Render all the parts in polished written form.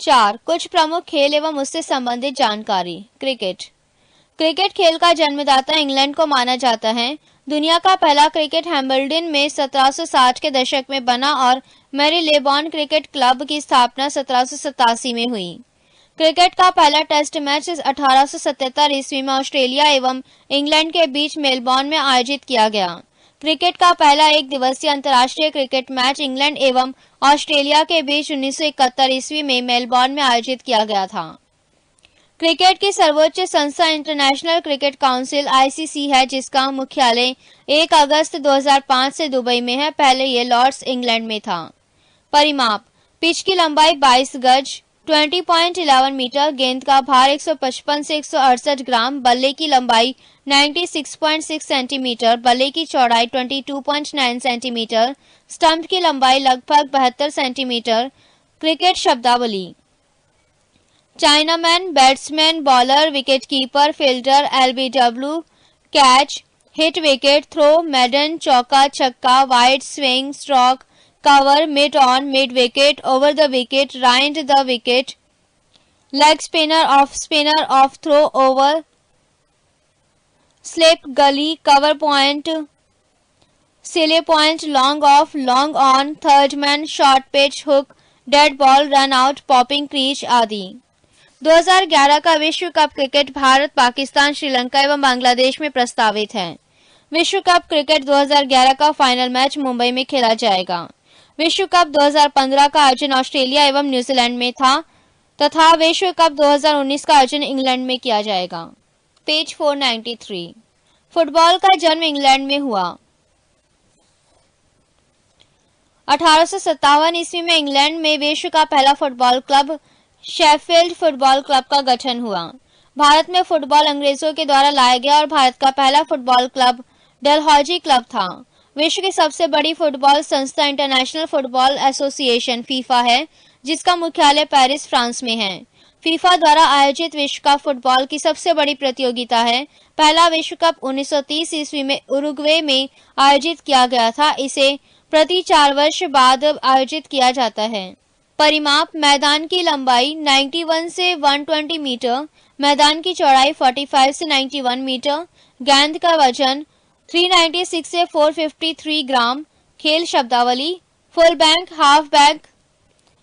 4. कुछ प्रमुख खेल एवं उससे संबंधित जानकारी। क्रिकेट। क्रिकेट खेल का जन्मदाता इंग्लैंड को माना जाता है। दुनिया का पहला क्रिकेट हैम्बल्डन में 1760 के दशक में बना और मैरीलेबॉन क्रिकेट क्लब की स्थापना 1787 में हुई। क्रिकेट का पहला टेस्ट मैच 1877 ईस्वी में ऑस्ट्रेलिया एवं इंग्लैंड के बीच मेलबॉर्न में आयोजित किया गया। क्रिकेट का पहला एक दिवसीय अंतर्राष्ट्रीय क्रिकेट मैच इंग्लैंड एवं ऑस्ट्रेलिया के बीच 1971 ईस्वी में मेलबॉर्न में आयोजित किया गया था। क्रिकेट की सर्वोच्च संस्था इंटरनेशनल क्रिकेट काउंसिल (आईसीसी) है, जिसका मुख्यालय 1 अगस्त 2005 से दुबई में है। पहले यह लॉर्ड्स इंग्लैंड में था। परिमाप। पिच की लंबाई 22 गज 20.11 मीटर, गेंद का भार 155 से 168 ग्राम, बल्ले की लंबाई 96.6 सेंटीमीटर, बल्ले की चौड़ाई 22.9 सेंटीमीटर, स्टंप की लंबाई लगभग 72 सेंटीमीटर। क्रिकेट शब्दावली। Chinaman, batsman, bowler, wicketkeeper, fielder, LBW, catch, hit wicket, throw, maiden, चौका, छक्का, wide, swing, stroke, cover, mid on, mid wicket, over the wicket, round the wicket, leg spinner, off throw, over, slip, gully, cover point, silly point, long off, long on, third man, short pitch, hook, dead ball, run out, popping crease आदि। 2011 का विश्व cup cricket Bharat, Pakistan, Sri Lanka एवं बांग्लादेश में प्रस्तावित है। विश्व cup cricket 2011 का final match Mumbai में खेला जाएगा। विश्व कप 2015 का आयोजन ऑस्ट्रेलिया एवं न्यूजीलैंड में था तथा विश्व कप 2019 का आयोजन इंग्लैंड में किया जाएगा। पेज 493। फुटबॉल का जन्म इंग्लैंड में हुआ। 1857 ईस्वी में इंग्लैंड में विश्व का पहला football club Sheffield football club का गठन हुआ। भारत में फुटबॉल अंग्रेजों के द्वारा लाया गया और भारत का पहला फुटबॉल क्लब डलहौजी क्लब था। विश्व की सबसे बड़ी फुटबॉल संस्था इंटरनेशनल फुटबॉल एसोसिएशन फीफा है, जिसका मुख्यालय पेरिस, फ्रांस में है। फीफा द्वारा आयोजित विश्व कप फुटबॉल की सबसे बड़ी प्रतियोगिता है। पहला विश्व कप 1930 ईस्वी में उरुग्वे में आयोजित किया गया था। इसे प्रति 4 वर्ष बाद आयोजित किया जाता है। परिमाप। मैदान की लंबाई 91 से 120 मीटर, मैदान की चौड़ाई 45 से 91 मीटर, गेंद का वजन 396 से 453 ग्राम। खेल शब्दावली। Full back, half back,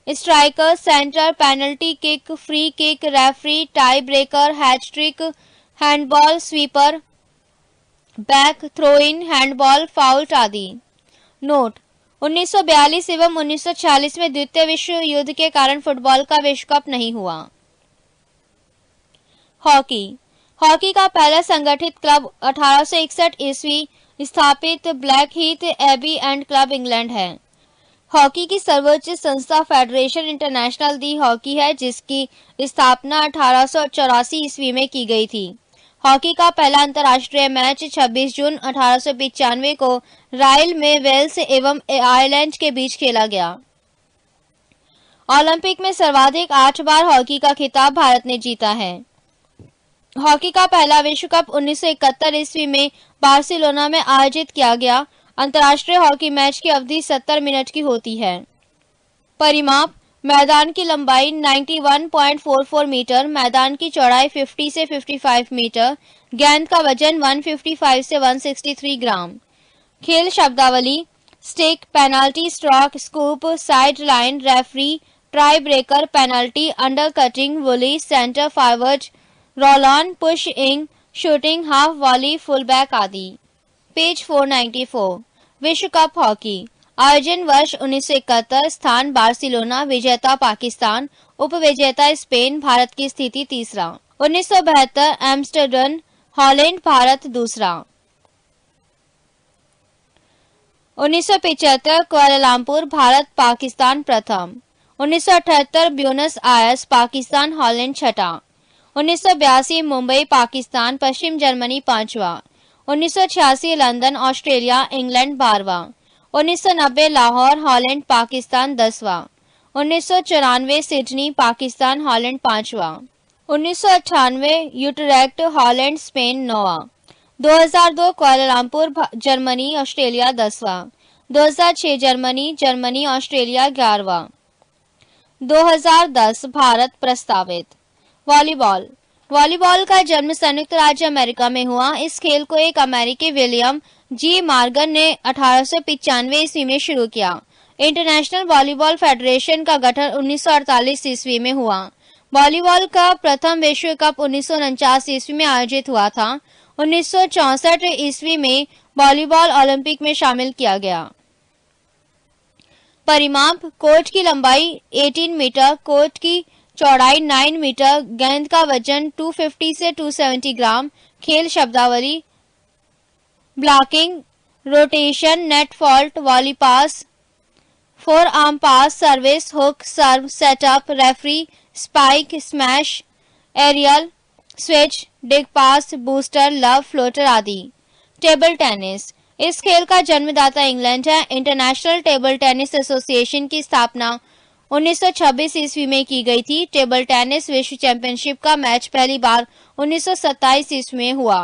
striker, centre, penalty kick, free kick, referee, tie breaker, hat trick, handball, sweeper, back, throw in, handball, foul आदि। नोट। 1942 एवं 1946 में द्वितीय विश्व युद्ध के कारण फुटबॉल का विश्व कप नहीं हुआ। हॉकी। हॉकी का पहला संगठित क्लब 1861 ईस्वी स्थापित ब्लैकहीथ एबी एंड क्लब इंग्लैंड है। हॉकी की सर्वोच्च संस्था फेडरेशन इंटरनेशनल दी हॉकी है, जिसकी स्थापना 1884 ईस्वी में की गई थी। हॉकी का पहला अंतर्राष्ट्रीय मैच 26 जून 1895 को राइल में वेल्स एवं आयरलैंड के बीच खेला गया। ओलंपिक में सर्वाधिक 8 बार हॉकी का खिताब भारत ने जीता है। हॉकी का पहला विश्व कप 1971 ईस्वी में बार्सिलोना में आयोजित किया गया। अंतर्राष्ट्रीय हॉकी मैच की अवधि 70 मिनट की होती है। परिमाप। मैदान की लंबाई 91.44 मीटर, मैदान की चौड़ाई 50 से 55 मीटर, गेंद का वजन 155 से 163 ग्राम। खेल शब्दावली। Stick, penalty, stroke, scoop, side line, referee, tie breaker, penalty, under cutting, volley, centre forward, roll on, push in, shooting, half volley, full back आदि। पेज 494। विश्व कप हॉकी। आयोजन वर्ष 1971, स्थान बार्सिलोना, विजेता पाकिस्तान, उपविजेता स्पेन, भारत की स्थिति तीसरा। 1972 एम्स्टर्डम, हॉलैंड, भारत दूसरा। 1975 कुआलालंपुर, भारत, पाकिस्तान प्रथम। 1978 ब्यूनस आयर्स, पाकिस्तान, हॉलैंड छठा। 1982 मुंबई, पाकिस्तान, पश्चिम जर्मनी पांचवा। 1986 लंदन, ऑस्ट्रेलिया, इंग्लैंड 12वां। 1990 लाहौर, हॉलैंड, पाकिस्तान 10वां। 1994 सिडनी, पाकिस्तान, हॉलैंड 5वां। 1998 यूटरेक्ट, हॉलैंड, स्पेन 9वां। 2002 कुआलालंपुर, जर्मनी, ऑस्ट्रेलिया 10वां। 2006 जर्मनी, ऑस्ट्रेलिया 11वां। 2010 भारत प्रस्तावित। वॉलीबॉल। वॉलीबॉल का जन्म संयुक्त राज्य अमेरिका में हुआ। इस खेल को एक अमेरिकी विलियम जी मॉर्गन ने 1895 ईस्वी में शुरू किया। इंटरनेशनल वॉलीबॉल फेडरेशन का गठन 1948 ईस्वी में हुआ। वॉलीबॉल का प्रथम विश्व कप 1949 ईस्वी में आयोजित हुआ था। 1964 ईस्वी में वॉलीबॉल ओलंपिक में शामिल किया गया। परिमाप। कोर्ट की लंबाई 18 मीटर, कोर्ट की चौड़ाई 9 मीटर, गेंद का वजन 250 से 270 ग्राम। खेल शब्दावली। Blocking, rotation, net fault, volley pass, four arm pass, service, hook, serve, setup, referee, spike, smash, aerial, switch, dig pass, booster, love, floater आदि। Table tennis. इस खेल का जन्मदाता इंग्लैंड है। इंटरनेशनल टेबल टेनिस एसोसिएशन की स्थापना 1926 ईस्वी में की गई थी। टेबल टेनिस विश्व चैंपियनशिप का मैच पहली बार 1927 ईस्वी में हुआ।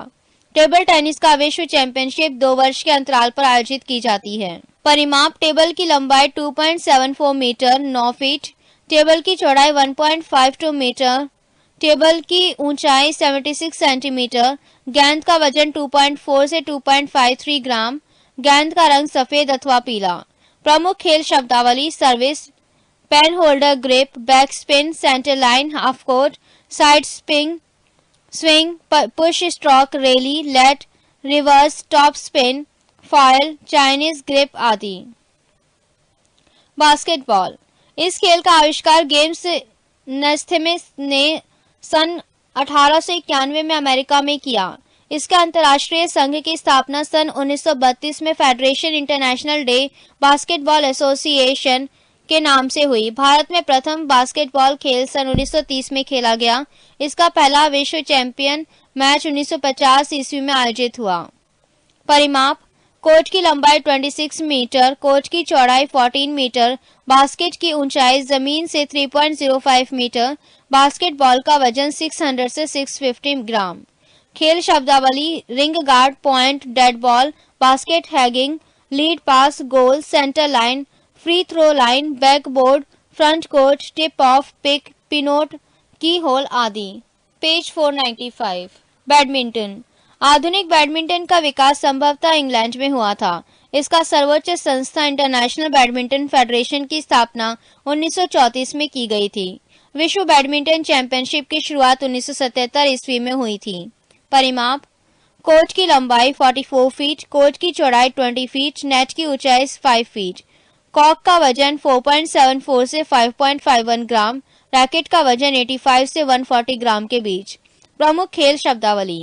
टेबल टेनिस का विश्व चैंपियनशिप 2 वर्ष के अंतराल पर आयोजित की जाती है। परिमाप। टेबल की लंबाई 2.74 मीटर 9 फीट, टेबल की चौड़ाई 1.52 मीटर, टेबल की ऊंचाई 76 सेंटीमीटर, गेंद का वजन 2.4 से 2.53 ग्राम, गेंद का रंग सफेद अथवा पीला। प्रमुख खेल शब्दावली। Service, pen holder grip, back spin, centre line, half court, side swing, push stroke, rally, let, reverse, top spin, foil, Chinese grip आदि। बास्केटबॉल। इस खेल का आविष्कार गेम्स नैस्मिथ ने सन 1891 में अमेरिका में किया। इसके अंतर्राष्ट्रीय संघ की स्थापना सन 1932 में federation international day basketball association के नाम से हुई। भारत में प्रथम बास्केटबॉल खेल सन 1930 में खेला गया। इसका पहला विश्व चैंपियन मैच 1950 ईस्वी में आयोजित हुआ। परिमाप। कोर्ट की लंबाई 26 मीटर, कोर्ट की चौड़ाई 14 मीटर, बास्केट की ऊंचाई जमीन से 3.05 मीटर, बास्केटबॉल का वजन 600 से 650 ग्राम। खेल शब्दावली। Ring guard, point, dead ball, basket hanging, lead pass, goal, centre line, free throw line, backboard, front court, tip off, pick, pivot, key hole आदि। पेज 495। बैडमिंटन। आधुनिक बैडमिंटन का विकास संभवतः इंग्लैंड में हुआ था। इसका सर्वोच्च संस्था इंटरनेशनल बैडमिंटन फेडरेशन की स्थापना 1934 में की गई थी। विश्व बैडमिंटन चैंपियनशिप की शुरुआत 1977 ईस्वी में हुई थी। परिमाप। कोर्ट की लंबाई 44 फीट, कोर्ट की चौड़ाई 20 फीट, नेट की ऊंचाई 5 फीट, कॉक का वजन 4.74 से 5.51 ग्राम, रैकेट का वजन 85 से 140 ग्राम के बीच। प्रमुख खेल शब्दावली।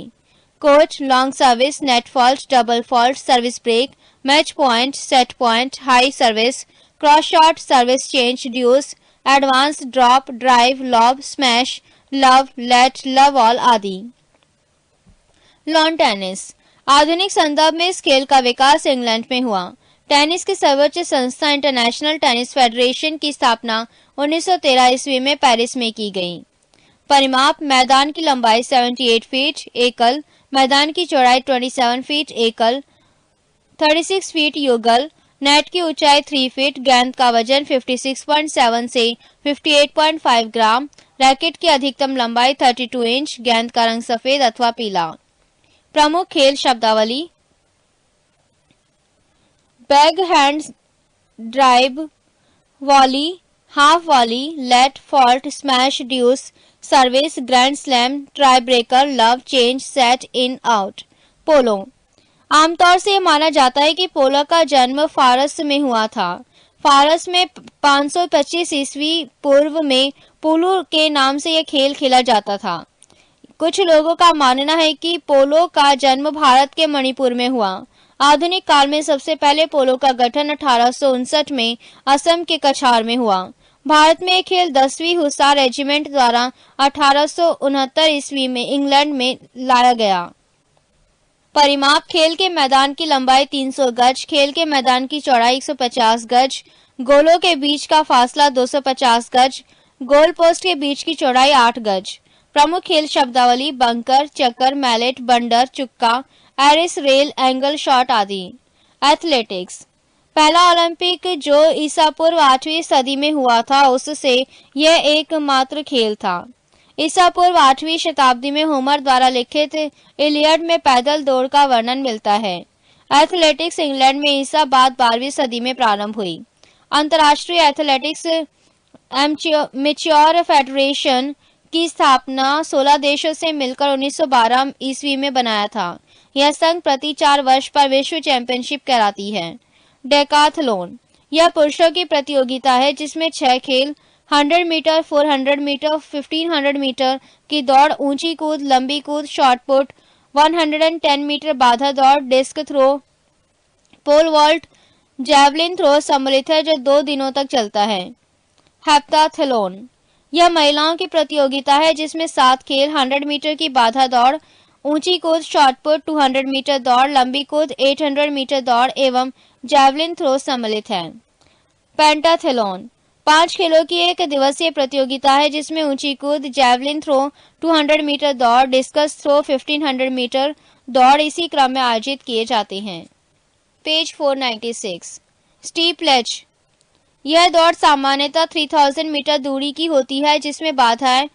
Court, long service, net fault, double fault, service break, match point, set point, high service, cross shot, service change, deuce, advance, drop, drive, lob, smash, love, let, love all आदि। Lawn tennis. आधुनिक संदर्भ में इस खेल का विकास England में हुआ। Tennis की सर्वोच्च संस्था इंटरनेशनल टेनिस फेडरेशन की स्थापना 1913 ईस्वी में पेरिस में की गई। परिमाप। मैदान की लंबाई 78 फीट एकल, मैदान की चौड़ाई 27 फीट एकल, 36 फीट युगल, नेट की ऊंचाई 3 फीट, गेंद का वजन 56.7 से 58.5 ग्राम, रैकेट की अधिकतम लंबाई 32 इंच, गेंद का रंग सफेद अथवा पीला। प्रमुख खेल शब्दावली। Backhand drive, volley, half volley, let, fault, smash, deuce, service, grand slam, tie breaker, love, change, set, in, out. Polo. आमतौर से यह माना जाता है कि पोलो का जन्म फारस में हुआ था। फारस में 525 ईस्वी पूर्व में पोलो के नाम से यह खेल खेला जाता था। कुछ लोगों का मानना है कि पोलो का जन्म भारत के मणिपुर में हुआ। आधुनिक काल में सबसे पहले पोलो का गठन 1859 में असम के कछार में हुआ। भारत में यह खेल 10वीं हुसार रेजिमेंट द्वारा 1869 ईस्वी में इंग्लैंड में लाया गया। परिमाप। खेल के मैदान की लंबाई 300 गज, खेल के मैदान की चौड़ाई 150 गज, गोलों के बीच का फासला 250 गज, गोल पोस्ट के बीच की चौड़ाई 8 गज। प्रमुख खेल शब्दावली। बंकर, चक्कर, mallet, बंडर, चुक्का, Eris, rail, angle shot आदि। एथलेटिक्स। पहला ओलंपिक जो ईसा पूर्व 8वीं सदी में हुआ था, उससे यह एकमात्र खेल था। ईसा पूर्व 8वीं शताब्दी में होमर द्वारा लिखित इलियड में पैदल दौड़ का वर्णन मिलता है। एथलेटिक्स इंग्लैंड में ईसा बाद 12वीं सदी में प्रारंभ हुई। अंतर्राष्ट्रीय एथलेटिक्स मैच्योर फेडरेशन की स्थापना 16 देशों से मिलकर 1912 ईस्वी में बनाया था। यह संघ प्रति 4 वर्ष पर विश्व चैंपियनशिप कराती है। डेकाथलॉन यह पुरुषों की प्रतियोगिता है जिसमें 6 खेल 100 मीटर, 400 मीटर, 1500 मीटर की दौड़, ऊंची कूद, लंबी कूद, शॉट पुट, 110 मीटर बाधा दौड़, disc throw, pole vault, javelin throw सम्मिलित है जो 2 दिनों तक चलता है। हेप्टाथलॉन यह महिलाओं की प्रतियोगिता है जिसमें 7 खेल 100 मीटर की बाधा दौड़, ऊंची कूद, शॉट पुट, 200 मीटर दौड़, लंबी कूद, 800 मीटर दौड़ एवं जैवलिन थ्रो सम्मिलित है। पेंटाथलॉन 5 खेलों की एक दिवसीय प्रतियोगिता है जिसमें ऊंची कूद, जैवलिन थ्रो, 200 मीटर दौड़, डिस्कस थ्रो, 1500 मीटर दौड़ इसी क्रम में आयोजित किए जाते हैं। पेज 496 स्टीपलेज यह दौड़ सामान्यतः 3000 मीटर दूरी की होती है जिसमें बाधाएं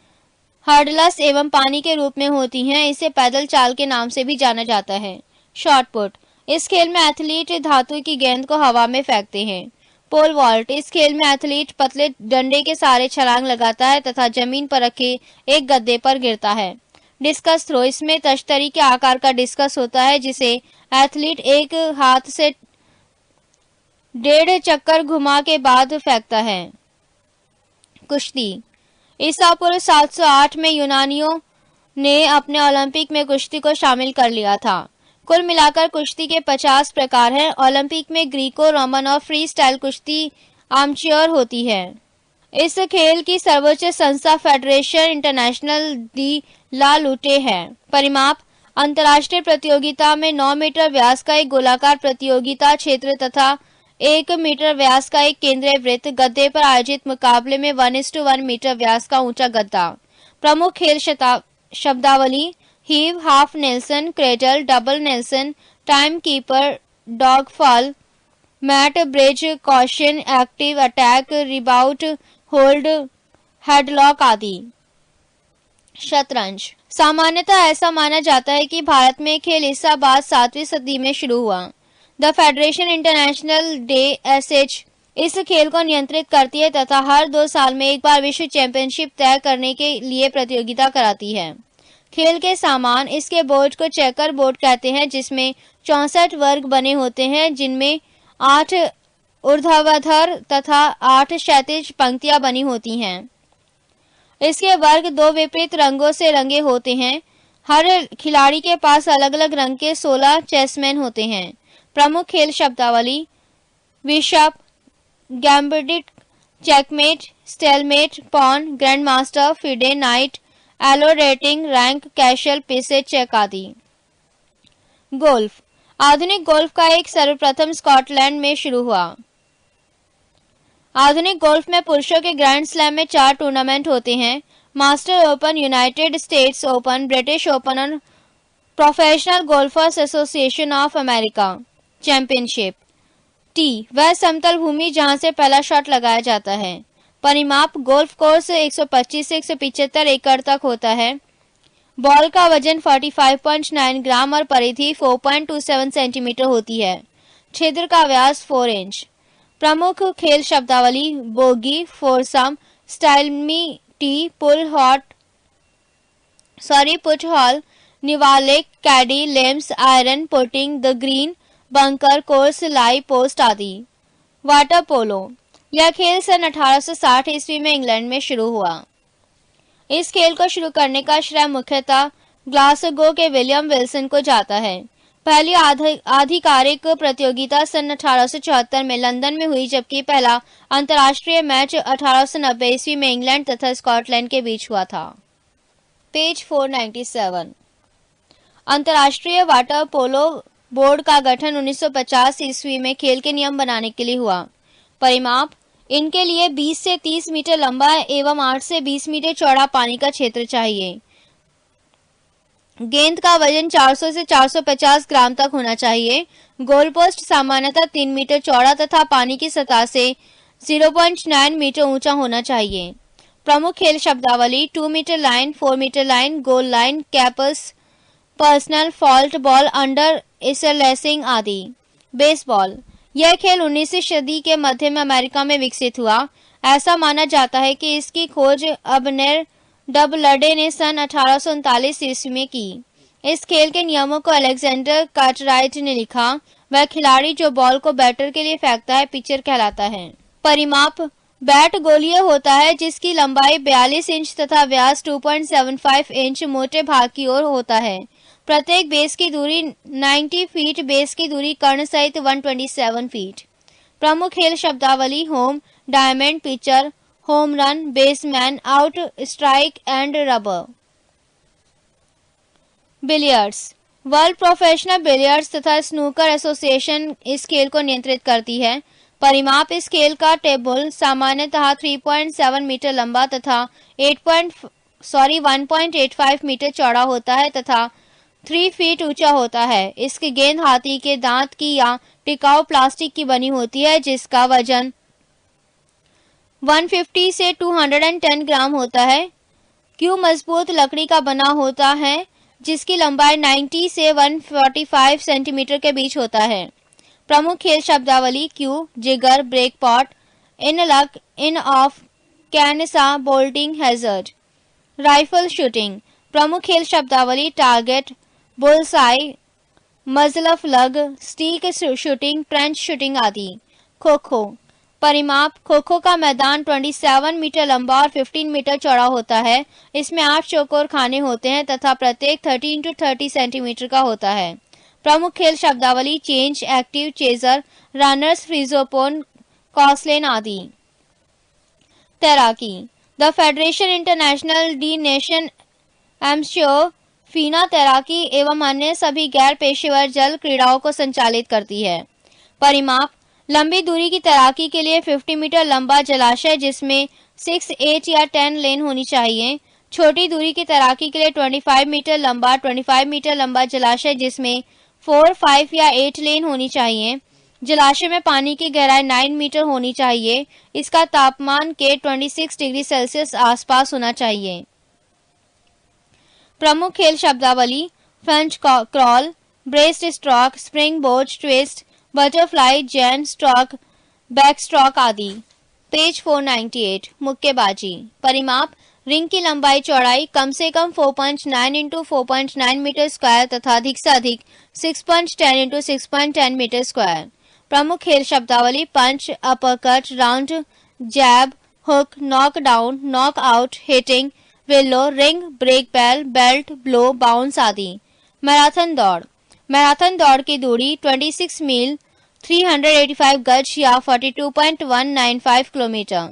हर्डल्स एवं पानी के रूप में होती हैं। इसे पैदल चाल के नाम से भी जाना जाता है। शॉट पुट इस खेल में एथलीट धातु की गेंद को हवा में फेंकते हैं। पोल वॉल्ट इस खेल में एथलीट पतले डंडे के सहारे छलांग लगाता है तथा जमीन पर रखे एक गद्दे पर गिरता है। डिस्कस थ्रो इसमें तश्तरी के आकार का डिस्कस होता है जिसे एथलीट एक हाथ से 1.5 चक्कर घुमा के बाद फेंकता है। कुश्ती ईसा पूर्व 708 में यूनानियों ने अपने ओलंपिक में कुश्ती को शामिल कर लिया था। कुल मिलाकर कुश्ती के 50 प्रकार हैं। ओलंपिक में ग्रीको रोमन और फ्री स्टाइल कुश्ती आमच्योर होती है। इस खेल की सर्वोच्च संस्था फेडरेशन इंटरनेशनल डी ला लुटे है। परिमाप अंतर्राष्ट्रीय प्रतियोगिता में 9 मीटर व्यास का एक गोलाकार प्रतियोगिता क्षेत्र तथा 1 मीटर व्यास का एक केंद्रीय वृत्त, गद्दे पर आयोजित मुकाबले में 1:1 मीटर व्यास का ऊंचा गद्दा। प्रमुख खेल शब्दावली heave, half nelson, cradle, double nelson, time keeper, dog fall, mat bridge, caution, active attack, rebound, hold, headlock आदि। शतरंज सामान्यतः ऐसा माना जाता है कि भारत में खेल ईसा बाद 7वीं सदी में शुरू हुआ। The federation international day SH इस खेल को नियंत्रित करती है तथा हर 2 साल में एक बार विश्व चैंपियनशिप तय करने के लिए प्रतियोगिता कराती है। खेल के सामान इसके बोर्ड को चेकर बोर्ड कहते हैं जिसमें 64 वर्ग बने होते हैं जिनमें 8 ऊर्ध्वाधर तथा 8 क्षैतिज पंक्तियां बनी होती हैं। इसके वर्ग 2 विपरीत रंगों से रंगे होते हैं। हर खिलाड़ी के पास अलग अलग रंग के 16 चेसमैन होते हैं। प्रमुख खेल शब्दावली bishop, gambit, checkmate, stalemate, pawn, grand master, FIDE, knight, Elo, rating, rank, castle, piece, check आदि। गोल्फ आधुनिक गोल्फ का एक सर्वप्रथम स्कॉटलैंड में शुरू हुआ। आधुनिक गोल्फ में पुरुषों के ग्रैंड स्लैम में 4 टूर्नामेंट होते हैं। Master open, United States open, British open और professional golfers association of America championship. Tee वह समतल भूमि जहां से पहला शॉट लगाया जाता है। परिमाप गोल्फ कोर्स 125 से 175 एकड़ तक होता है। बॉल का वजन 45.9 ग्राम और परिधि 4.27 सेंटीमीटर होती है। छिद्र का व्यास 4 इंच। प्रमुख खेल शब्दावली bogey, foursome, stymie, tee, putt hole, niblick, caddie, लेम्स, iron, putting, the green, bunker, course, lie, post आदि। वाटर पोलो यह खेल सन 1860 ईस्वी में इंग्लैंड में शुरू हुआ। इस खेल को शुरू करने का श्रेय मुख्यतः ग्लासगो के विलियम विल्सन को जाता है। पहली आधिकारिक प्रतियोगिता सन 1874 में लंदन में हुई जबकि पहला अंतर्राष्ट्रीय मैच 1890 ईस्वी में इंग्लैंड तथा स्कॉटलैंड के बीच हुआ था। पेज 497 अंतर्राष्ट्रीय वाटर पोलो बोर्ड का गठन 1950 ईस्वी में खेल के नियम बनाने के लिए हुआ। परिमाप इनके लिए 20 से 30 मीटर लंबा एवं 8 से 20 मीटर चौड़ा पानी का क्षेत्र चाहिए। गेंद का वजन 400 से 450 ग्राम तक होना चाहिए। गोल पोस्ट सामान्यतः 3 मीटर चौड़ा तथा पानी की सतह से 0.9 मीटर ऊंचा होना चाहिए। प्रमुख खेल शब्दावली 2 metre line, 4 metre line, goal line, कैपर्स, पर्सनल, फॉल्ट बॉल, अंडर इसलेसिंग आदि। बेसबॉल यह खेल 19वीं सदी के मध्य में अमेरिका में विकसित हुआ। ऐसा माना जाता है कि इसकी खोज अबनेर डबलडे ने सन 1839 ईस्वी में की। इस खेल के नियमों को अलेक्जेंडर कार्टराइट ने लिखा। वह खिलाड़ी जो बॉल को बैटर के लिए फेंकता है पिचर कहलाता है। परिमाप बैट गोलीय होता है जिसकी लंबाई 42 इंच तथा व्यास 2.75 इंच मोटे भाग की ओर होता है। प्रत्येक बेस की दूरी 90 फीट, बेस की दूरी कर्ण सहित 127 फीट। प्रमुख खेल शब्दावली home, diamond, pitcher, home run, baseman, out, strike and rubber. Billiards world professional billiards तथा स्नूकर एसोसिएशन इस खेल को नियंत्रित करती है। परिमाप इस खेल का टेबल सामान्यतः 3.7 मीटर लंबा तथा 1.85 मीटर चौड़ा होता है तथा 3 फीट ऊंचा होता है। इसकी गेंद हाथी के दांत की या टिकाऊ प्लास्टिक की बनी होती है जिसका वजन 150 से 210 ग्राम होता है। क्यू मजबूत लकड़ी का बना होता है जिसकी लंबाई 90 से 145 सेंटीमीटर के बीच होता है। प्रमुख खेल शब्दावली cue, jigger, break pot, in luck, in off, कैनसा, बोल्टिंग, हैजर्ड। राइफल शूटिंग प्रमुख खेल शब्दावली टारगेट, बुलसाई, मजलफ लग, स्टिक शूटिंग, ट्रेंच शूटिंग आदि। खो खो परिमाप खो खो का मैदान 27 मीटर लंबा और 15 मीटर चौड़ा होता है। इसमें 8 चौकोर खाने होते हैं तथा प्रत्येक 30 × 30 सेंटीमीटर का होता है। प्रमुख खेल शब्दावली चेंज, एक्टिव, चेजर, रनर्स, फ्रीजोपोन, कॉसलेन आदि। तैराकी the federation international de nation amateur FINA तैराकी एवं अन्य सभी गैर पेशेवर जल क्रीड़ाओं को संचालित करती है। परिमाप लंबी दूरी की तैराकी के लिए 50 मीटर लंबा जलाशय जिसमें 6, 8 या 10 लेन होनी चाहिए। छोटी दूरी की तैराकी के लिए 25 मीटर लंबा जलाशय जिसमें 4, 5 या 8 लेन होनी चाहिए। जलाशय में पानी की गहराई 9 मीटर होनी चाहिए। इसका तापमान के 26 डिग्री सेल्सियस आसपास होना चाहिए। प्रमुख खेल शब्दावली French crawl, breast stroke, spring board, twist, butterfly, Jain stroke, back stroke आदि। पेज 498 मुक्केबाजी परिमाप रिंग की लंबाई चौड़ाई कम से कम 4.9 × 4.9 मीटर स्क्वायर तथा अधिक से अधिक 6.10 × 6.10 मीटर स्क्वायर। प्रमुख खेल शब्दावली punch, uppercut, round, jab, hook, knock down, knock out, hitting, willow, ring, break bell, belt, blow, bounce आदि। मैराथन दौड़ की दूरी 26 मील 385 गज या 42.195 किलोमीटर।